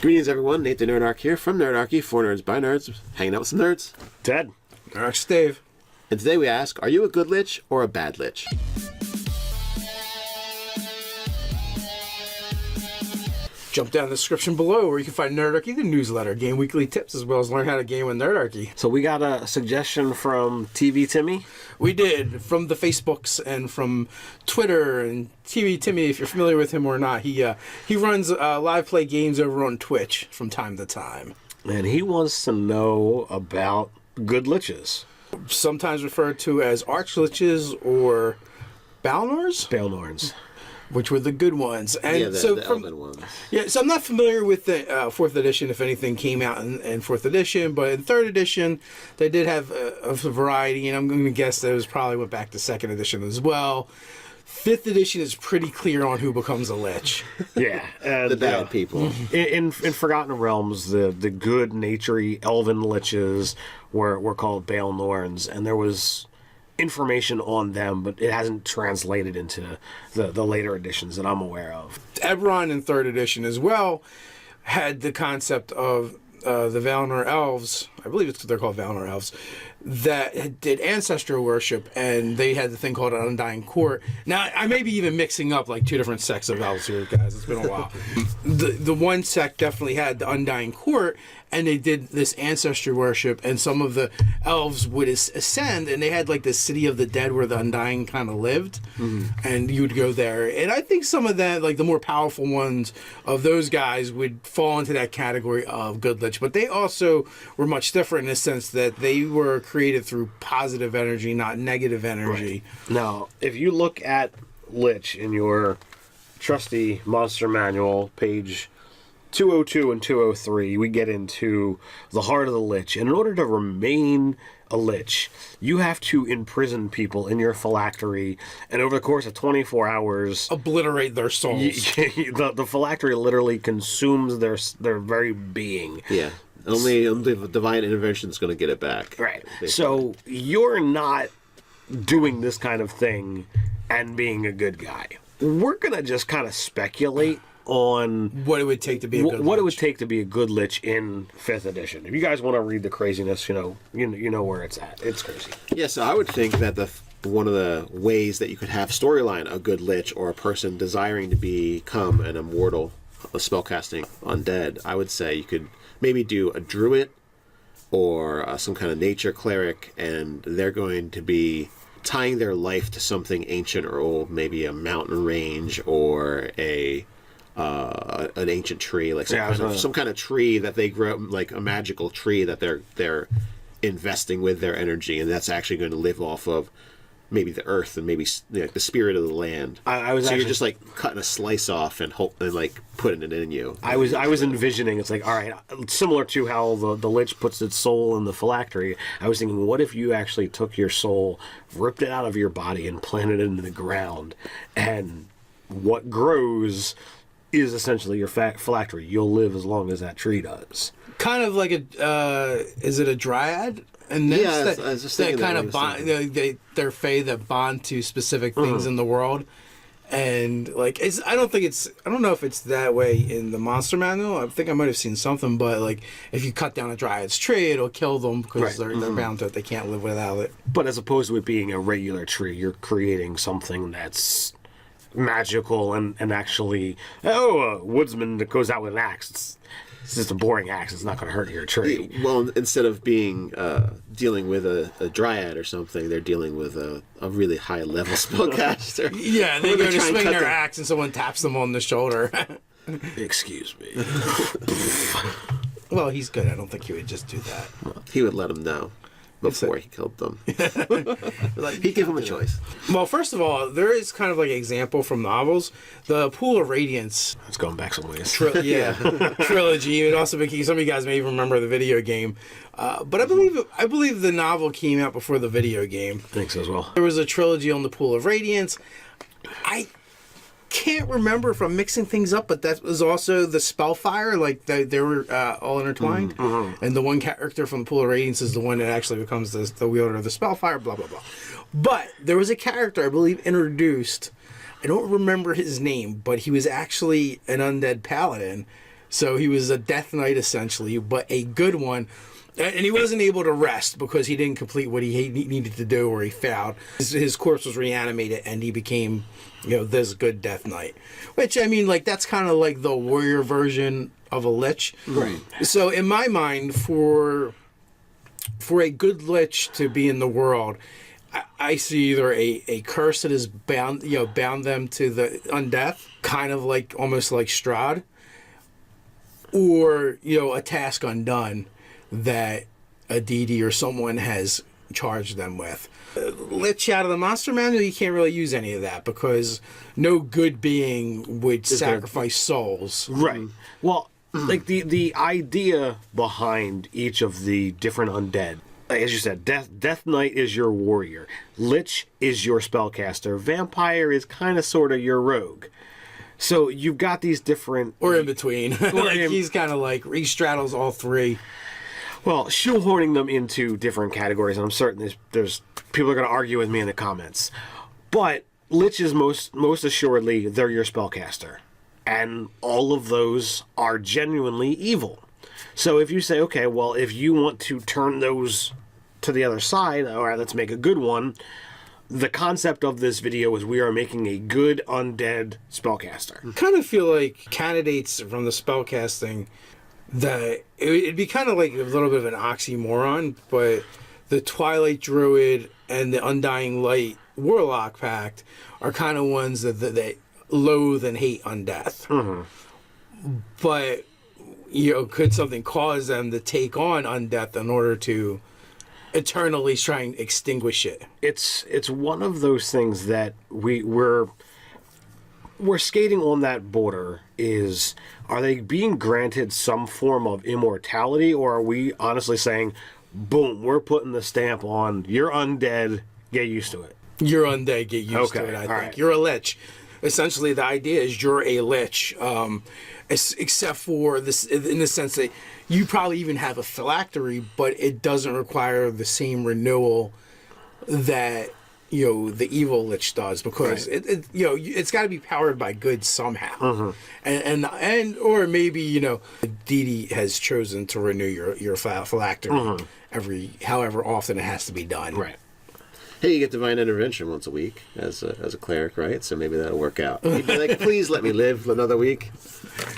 Greetings, everyone. Nate the Nerdarch here from Nerdarchy, for nerds by nerds, hanging out with some nerds. Ted. Nerdarch Dave. And today we ask, are you a good Lich or a bad Lich? Jump down in the description below where you can find Nerdarchy, the newsletter, game weekly tips, as well as learn how to game with Nerdarchy. So we got a suggestion from TV Timmy. We did, from the Facebooks and from Twitter. And TV Timmy, if you're familiar with him or not, he runs live play games over on Twitch from time to time. And he wants to know about good Liches. Sometimes referred to as Arch-Liches or Balnors? Balnorns. Which were the good ones. And Yeah, the elven ones. Yeah, so I'm not familiar with the 4th edition, if anything came out in 4th edition, but in 3rd edition, they did have a variety, and I'm going to guess that it was probably went back to 2nd edition as well. 5th edition is pretty clear on who becomes a Lich. Yeah. And, The bad people. In Forgotten Realms, the good, naturey, elven Liches were called Balnorns, and there was information on them, but it hasn't translated into the later editions that I'm aware of. Eberron in 3rd edition as well had the concept of the Valinor elves, I believe they're called Valinor elves, that did ancestral worship, and they had the thing called an Undying Court. Now, I may be even mixing up like 2 different sects of elves here, guys. It's been a while. The one sect definitely had the Undying Court, and they did this ancestry worship, and some of the elves would ascend, and they had like the city of the dead where the Undying kind of lived, and you would go there. And I think some of that, like the more powerful ones of those guys, would fall into that category of good Lich, but they also were much different in the sense that they were created through positive energy, not negative energy. Right. Now, if you look at Lich in your trusty monster manual, page 202 and 203, we get into the heart of the Lich. And in order to remain a Lich, you have to imprison people in your phylactery, and over the course of 24 hours, Obliterate their souls. the phylactery literally consumes their very being. Yeah. Only divine intervention is going to get it back. Right. So you're not doing this kind of thing and being a good guy. We're going to just kind of speculate on what it would take to be a good what it would Lich. take to be a good Lich in 5th edition. If you guys want to read the craziness, you know where it's at. It's crazy. Yeah, so I would think that one of the ways that you could have storyline a good Lich or a person desiring to become an immortal, a spellcasting undead, I would say you could maybe do a druid or some kind of nature cleric, and they're going to be tying their life to something ancient or old, maybe a mountain range or an ancient tree, like some kind of tree that they grow, like a magical tree that they're investing with their energy, and that's actually going to live off of maybe the earth and maybe the spirit of the land. You're just like cutting a slice off and like putting it in you. I was envisioning, it's like, all right, similar to how the Lich puts its soul in the phylactery. I was thinking, what if you actually took your soul, ripped it out of your body, and planted it into the ground, and what grows is essentially your phylactery. You'll live as long as that tree does. Kind of like is it a dryad? And Yeah, I was just thinking that kind that of bond. They're fae that bond to specific things in the world, and like I don't know if it's that way in the monster manual. I think I might have seen something, but like if you cut down a dryad's tree, it'll kill them because they're bound to it. They can't live without it. But as opposed to it being a regular tree, you're creating something that's magical and actually, a woodsman that goes out with an axe. It's just a boring axe. It's not going to hurt your tree. Well, instead of being dealing with a dryad or something, they're dealing with a really high level spellcaster. Yeah, they go to swing their axe and someone taps them on the shoulder. Excuse me. Well, he's good. I don't think he would just do that. Well, he would let them know before he killed them. He'd give them a choice. Well, first of all, there is kind of like an example from novels. The Pool of Radiance. It's going back some ways. Trilogy. It also became, some of you guys may even remember the video game. But I believe the novel came out before the video game. I think so as well. There was a trilogy on the Pool of Radiance. I can't remember if I'm mixing things up, but that was also the Spellfire, like they were all intertwined. And the one character from the Pool of Radiance is the one that actually becomes the wielder of the Spellfire, blah, blah, blah. But there was a character, I believe, introduced. I don't remember his name, but he was actually an undead paladin So he was a death knight essentially, but a good one. And he wasn't able to rest because he didn't complete what he needed to do, or he failed. His corpse was reanimated, and he became, this good Death Knight. Which, I mean, like, that's kind of like the warrior version of a Lich. Right. So, in my mind, for a good Lich to be in the world, I see either a curse that is bound them to the undeath, kind of like, almost like Strahd, or, a task undone that a DD or someone has charged them with. Lich out of the monster manual, you can't really use any of that because no good being would sacrifice souls. Right. Well, like the idea behind each of the different undead, like as you said, Death Knight is your warrior, Lich is your spellcaster, Vampire is kind of sort of your rogue. So you've got these different, or in between. He's kind of like he straddles all three. Well, shoehorning them into different categories, and I'm certain there's people are going to argue with me in the comments. But Lich is most assuredly, they're your spellcaster. And all of those are genuinely evil. So if you say, okay, well, if you want to turn those to the other side, all right, let's make a good one. The concept of this video is we are making a good undead spellcaster. I kind of feel like candidates from the spellcasting, that it'd be kind of like a little bit of an oxymoron, but the Twilight Druid and the Undying Light Warlock Pact are kind of ones that loathe and hate undeath. Mm-hmm. But, could something cause them to take on undeath in order to eternally try and extinguish it? It's one of those things that we're skating on that border. Are they being granted some form of immortality, or are we honestly saying, boom, we're putting the stamp on, you're undead, get used to it? You're undead, get used to it, I think. Right. You're a Lich. Essentially, the idea is you're a Lich, except for this, in the sense that you probably even have a phylactery, but it doesn't require the same renewal that the evil Lich does, because right. It's got to be powered by good somehow. Mm-hmm. and or maybe DD has chosen to renew your phylactery mm-hmm. However often it has to be done. Right. Hey, you get divine intervention once a week as a cleric, right? So maybe that'll work out. You'd be like, please let me live another week.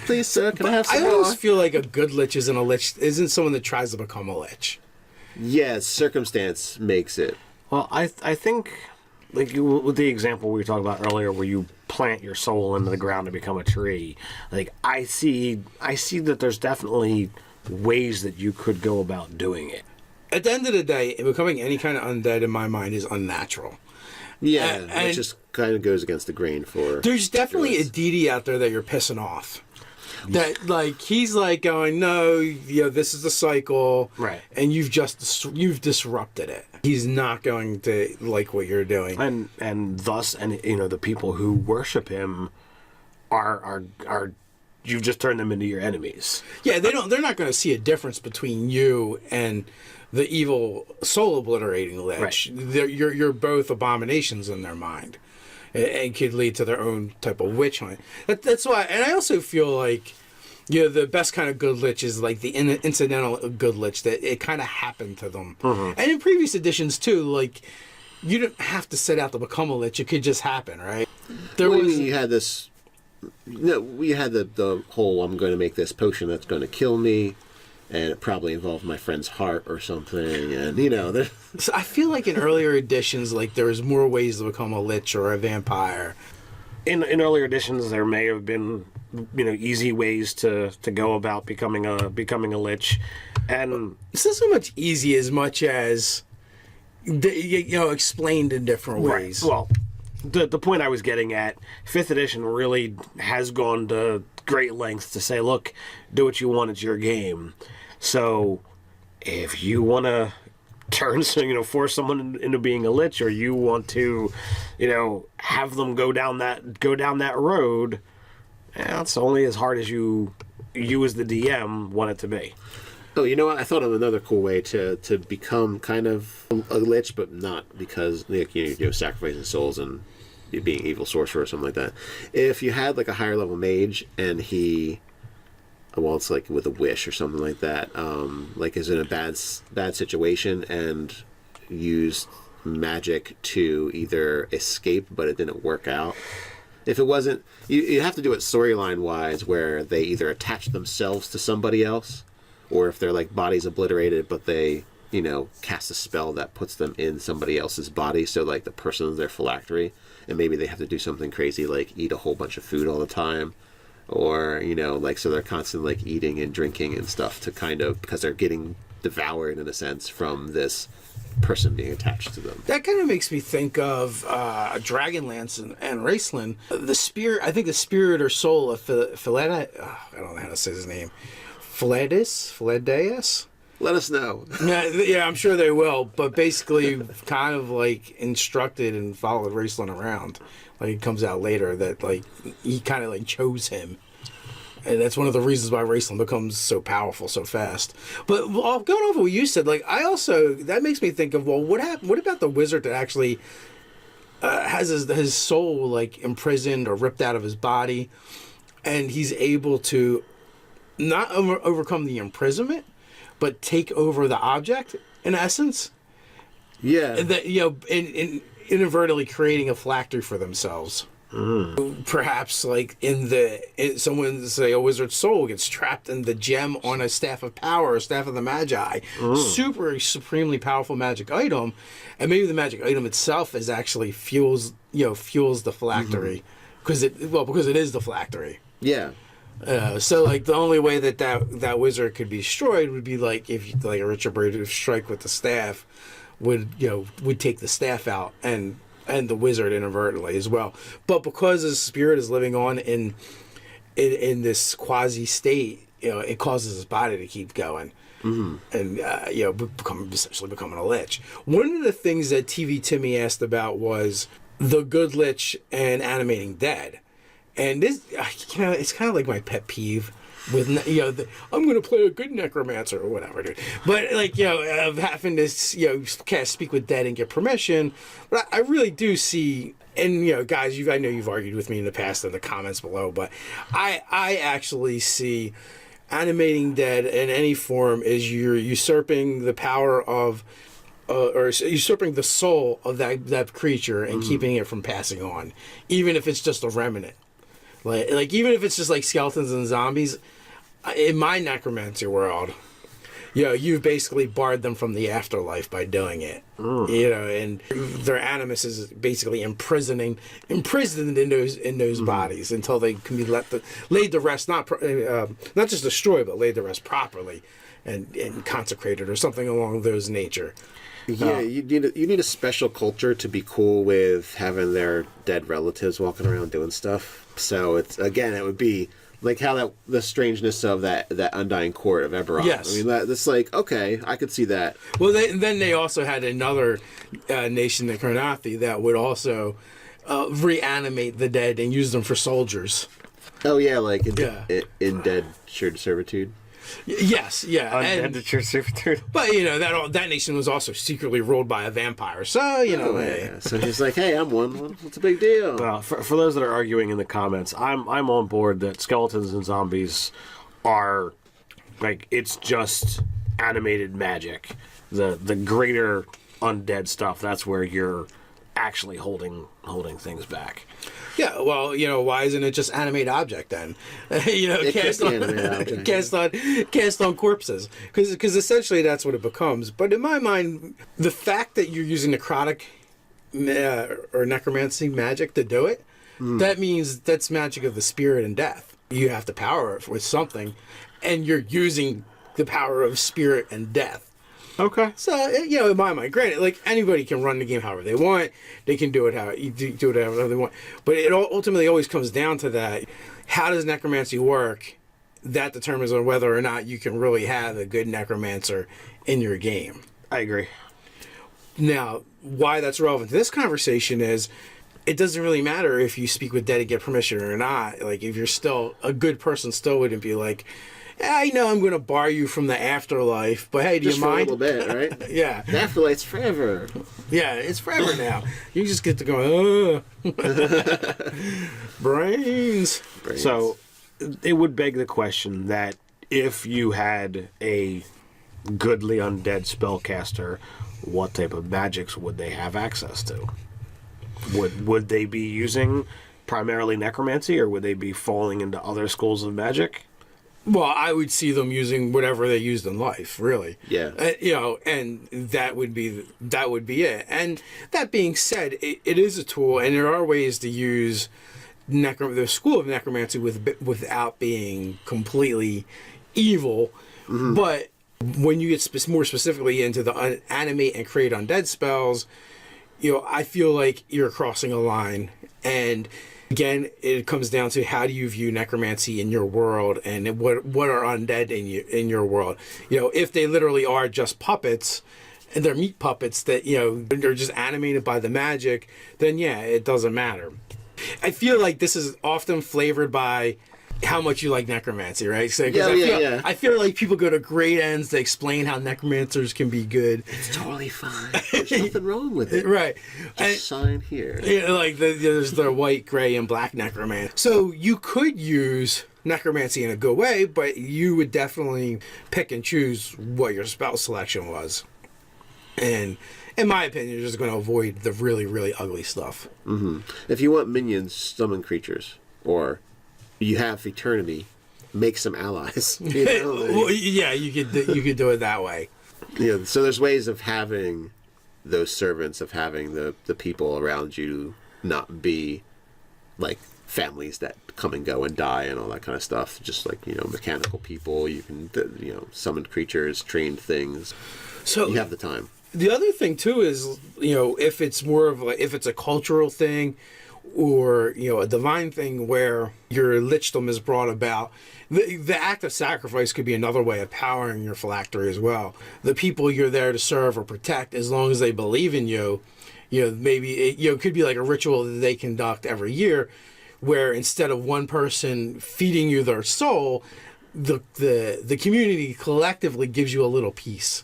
Please, sir, can I have some more? I always feel like a good Lich isn't someone that tries to become a Lich. Yes, circumstance makes it. Well, I think, like with the example we were talking about earlier, where you plant your soul into the ground to become a tree, like I see that there's definitely ways that you could go about doing it. At the end of the day, becoming any kind of undead in my mind is unnatural. Yeah, which just kind of goes against the grain for... There's definitely a DD out there that you're pissing off. That, like, he's like going, no, this is the cycle. Right. And you've disrupted it. He's not going to like what you're doing. And thus, the people who worship him are you've just turned them into your enemies. Yeah, they're not going to see a difference between you and the evil soul obliterating Lich. Right. You're both abominations in their mind. It could lead to their own type of witch hunt. That's why, and I also feel like, the best kind of good Lich is like the incidental good Lich, that it kind of happened to them. Mm-hmm. And in previous editions too, like, you didn't have to set out to become a Lich; it could just happen, right? You had this. We had the whole, I'm going to make this potion that's going to kill me, and it probably involved my friend's heart or something, and So I feel like in earlier editions, like there was more ways to become a Lich or a vampire. In earlier editions, there may have been easy ways to go about becoming a Lich, and it's not so much easy as much as explained in different ways. Right. Well, the point I was getting at, 5th edition really has gone to great lengths to say, look, do what you want, it's your game. So if you want to force someone into being a Lich, or you want to, have them go down that road, it's only as hard as you as the DM want it to be. Oh, you know what? I thought of another cool way to become kind of a Lich, but not because sacrificing souls and being evil sorcerer or something like that. If you had like a higher level mage and he well, it's like with a wish or something like that. Like is in a bad situation and used magic to either escape, but it didn't work out. If it wasn't, you have to do it storyline wise, where they either attach themselves to somebody else, or if their like body's obliterated, but they cast a spell that puts them in somebody else's body. So like the person's their phylactery, and maybe they have to do something crazy like eat a whole bunch of food all the time, or like so they're constantly like eating and drinking and stuff to kind of, because they're getting devoured in a sense from this person being attached to them. That kind of makes me think of Dragonlance and Raceland. The spirit, I think the spirit or soul of Philedeus, I don't know how to say his name. Philedeus? Let us know. Yeah, I'm sure they will. But basically, kind of like instructed and followed Raceland around. Like it comes out later that like he kind of like chose him, and that's one of the reasons why Raceland becomes so powerful so fast. But going over what you said, like that makes me think of, well, what happened? What about the wizard that actually has his soul like imprisoned or ripped out of his body, and he's able to not overcome the imprisonment, but take over the object in essence. Yeah. And that, in inadvertently creating a phylactery for themselves. Perhaps like someone say a wizard's soul gets trapped in the gem on a staff of power, a staff of the magi, supremely powerful magic item, and maybe the magic item itself is actually fuels the phylactery because it is the phylactery. Yeah. So like the only way that wizard could be destroyed would be like if like a Richard Brady strike with the staff would take the staff out and the wizard inadvertently as well. But because his spirit is living on in this quasi state, it causes his body to keep going. And essentially becoming a lich. One of the things that TV Timmy asked about was the good lich and animating dead. And this, it's kind of like my pet peeve with, I'm going to play a good necromancer or whatever, dude. But, like, of having to, cast Speak with Dead and get permission. But I really do see, and, guys, I know you've argued with me in the past in the comments below, but I actually see animating dead in any form is you're usurping the power of, or usurping the soul of that creature and keeping it from passing on, even if it's just a remnant. Like even if it's just like skeletons and zombies, in my necromancy world, you've basically barred them from the afterlife by doing it. And their animus is basically imprisoned in those bodies until they can be laid to rest, not just destroyed, but laid to rest properly and consecrated or something along those nature. Yeah, you need a special culture to be cool with having their dead relatives walking around doing stuff. So it would be like how the strangeness of that Undying Court of Eberron. Yes. I mean that's like, okay, I could see that. Well, then they also had another nation, the Karnathi, that would also reanimate the dead and use them for soldiers. Oh yeah, like in Dead Shared Servitude. Yes, yeah. Undead servitude. But that nation was also secretly ruled by a vampire. So yeah. So he's like, hey, I'm one. What's a big deal? Well, for those that are arguing in the comments, I'm on board that skeletons and zombies are like, it's just animated magic. The greater undead stuff, that's where you're actually holding things back. Yeah, well, why isn't it just animate object then? Cast on corpses, because essentially that's what it becomes. But in my mind, the fact that you're using necrotic or necromancy magic to do it, that means that's magic of the spirit and death. You have to power it with something, and you're using the power of spirit and death. Okay. So, in my mind, granted, like, anybody can run the game however they want. They can do it however they want. But it ultimately always comes down to that. How does necromancy work? That determines on whether or not you can really have a good necromancer in your game. I agree. Now, why that's relevant to this conversation is it doesn't really matter if you speak with dead and get permission or not. Like, if you're still a good person, still wouldn't be like, I know I'm going to bar you from the afterlife, but hey, do just you mind? Just for a little bit, right? Yeah. The afterlife's forever. Yeah, it's forever now. You just get to go, brains. So, it would beg the question that if you had a goodly undead spellcaster, what type of magics would they have access to? Would they be using primarily necromancy, or would they be falling into other schools of magic? Well, I would see them using whatever they used in life, really. Yeah. And that would be it. And that being said, it is a tool, and there are ways to use the school of necromancy without being completely evil. Mm-hmm. But when you get more specifically into the animate and create undead spells, I feel like you're crossing a line. And again, it comes down to how do you view necromancy in your world, and what are undead in your world. If they literally are just puppets, and they're meat puppets that they're just animated by the magic, then yeah, it doesn't matter. I feel like this is often flavored by how much you like necromancy, right? So, I feel like people go to great ends to explain how necromancers can be good. It's totally fine. There's nothing wrong with it. Right. Just sign here. Like there's the white, gray, and black necromancy. So you could use necromancy in a good way, but you would definitely pick and choose what your spell selection was. And in my opinion, you're just going to avoid the really, really ugly stuff. Mm-hmm. If you want minions, summon creatures, or you have eternity, make some allies. Well, yeah, you could do it that way. Yeah, so there's ways of having those servants, of having the people around you not be like families that come and go and die and all that kind of stuff. Just like mechanical people, you can summon creatures, train things. So you have the time. The other thing too is, if it's more of if it's a cultural thing or, a divine thing where your lichdom is brought about, the act of sacrifice could be another way of powering your phylactery as well. The people you're there to serve or protect, as long as they believe in you, maybe it could be like a ritual that they conduct every year where instead of one person feeding you their soul, the community collectively gives you a little piece.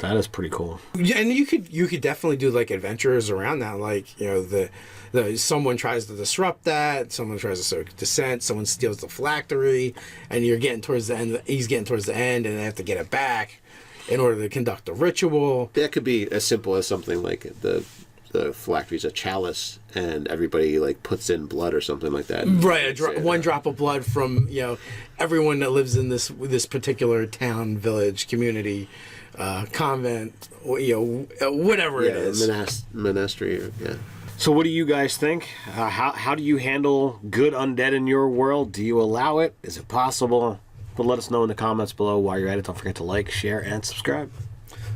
That is pretty cool. Yeah, and you could definitely do like adventures around that. Like someone tries to disrupt that, someone tries to sow dissent, someone steals the phylactery, and you're getting towards the end. He's getting towards the end, and they have to get it back in order to conduct a ritual. That could be as simple as something like the phylactery is a chalice, and everybody like puts in blood or something like that. Right, one drop of blood from everyone that lives in this particular town, village, community. Convent, whatever it is. Monastery, yeah. So what do you guys think? How do you handle good undead in your world? Do you allow it? Is it possible? But let us know in the comments below. While you're at it, don't forget to like, share, and subscribe.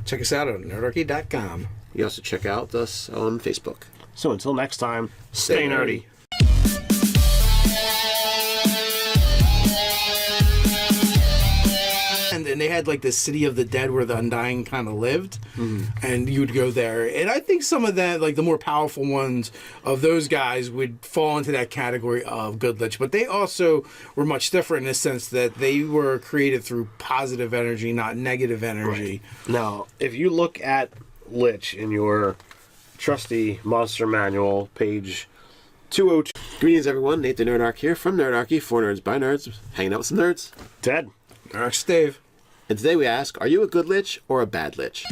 Check us out on nerdarchy.com. You also check out us on Facebook. So until next time, stay nerdy. And they had like the city of the dead where the undying kind of lived, and you would go there. And I think some of that, like the more powerful ones of those guys, would fall into that category of good lich. But they also were much different in the sense that they were created through positive energy, not negative energy. Right. Now, if you look at Lich in your trusty monster manual, page 202. Greetings, everyone. Nate the Nerdarch here from Nerdarchy, for nerds by nerds, hanging out with some nerds. Ted. Dave. And today we ask, are you a good lich or a bad lich?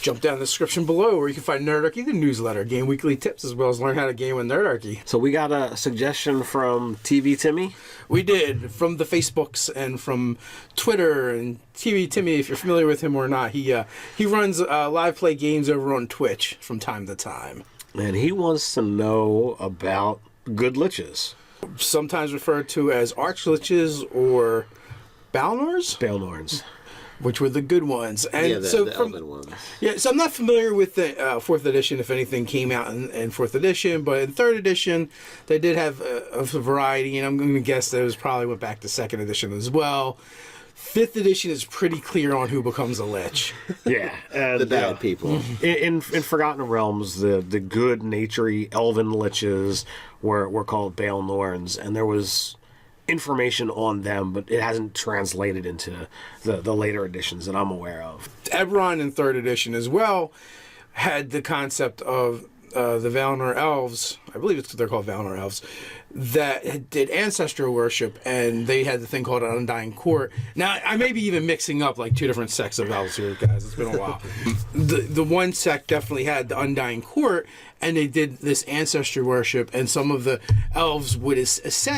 Jump down in the description below where you can find Nerdarchy, the newsletter, game weekly tips, as well as learn how to game with Nerdarchy. So we got a suggestion from TV Timmy. We did, from the Facebooks and from Twitter. And TV Timmy, if you're familiar with him or not, he runs live play games over on Twitch from time to time. And he wants to know about good liches. Sometimes referred to as archliches or Balnors. Balnorns. Which were the good ones. And the elven ones. Yeah, so I'm not familiar with the 4th edition, if anything came out in 4th edition, but in 3rd edition, they did have a variety, and I'm going to guess that it was probably went back to 2nd edition as well. 5th edition is pretty clear on who becomes a lich. Yeah. And, the bad people. In Forgotten Realms, the good, naturey, elven liches were called Balnorns, and there was information on them, but it hasn't translated into the later editions that I'm aware of. Eberron in 3rd edition as well had the concept of the Valinor elves, I believe it's what they're called, Valinor elves, that did ancestral worship, and they had the thing called an Undying Court. Now, I may be even mixing up like two different sects of elves here, guys. It's been a while. The one sect definitely had the Undying Court, and they did this ancestral worship, and some of the elves would ascend